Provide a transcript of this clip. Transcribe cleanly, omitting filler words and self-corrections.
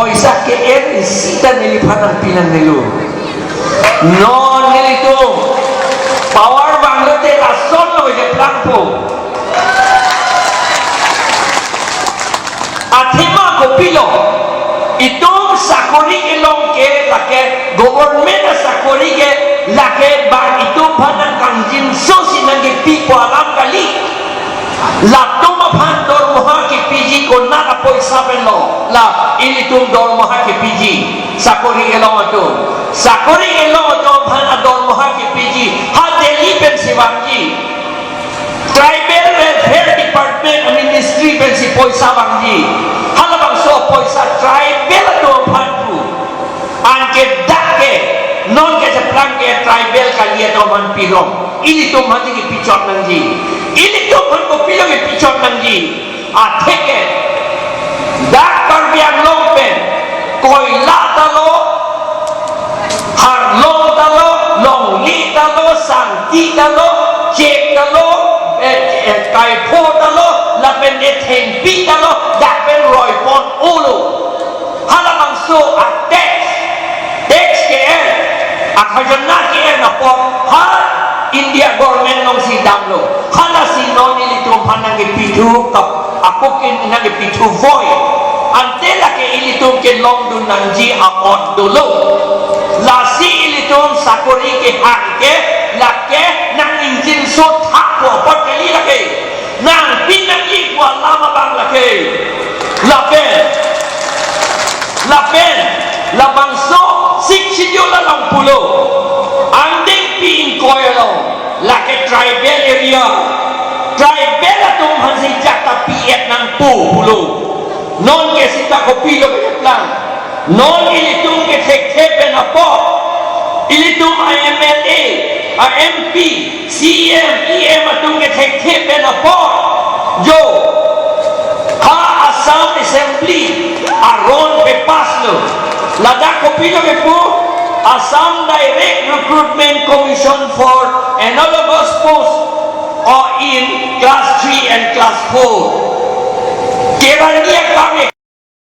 Poisa ke sita nilipat ang pilang nilo. Non nilito. Power banglote rason lo je plangpo. Athema kopilo. Itong sakori ke long ke lake government sakori ke lake bang itu panang kangjin so sinangge pipo alam kali. Lato mapandor moha ke PG ko na poisa benlo la ilitung dor moha ke PG sakori elong ato sakori elong ato bhan dor moha ke PG ha Delhi pen siwangji tribal welfare department ministry pen si poisa bangji halabang so poisa tribal ato bhan pu anke dakke non ke japlang ke tribal kaliya to man pirong ilitung mati ke pichot nangji ilitung man ko pilo ke pichot nangji atheke dak parbiang longpen koila talo har long talo long li talo santi talo cek talo kai pho talo lapen de thengpi talo dapen roi pon ulu halamang so atex ke akhajana ke na po ha India government nong si damlo hala si non ilito panang ke pitu kap ako kin nang pitu voy antela ke ilito ke long dun nangji akot dulu lasi ilito sakori ke hak ke lake nang injin so thak ko pot kali lake nang pinang ikwa lama bang lake lapen labang so sik sidio la lang pulo anding pin koyo lake tribal area tribal atum hansi jakta piet nang pulo non ke sita kopilo ke plan non ilitung ke sektepen apo ilitung IMLA MP CM EM atung ke sektepen apo jo ha Assam Assembly aron pe paslo lada kopilo ke pu Assam Direct Recruitment Commission for analogous posts or in class 3 and class 4 Kerala kami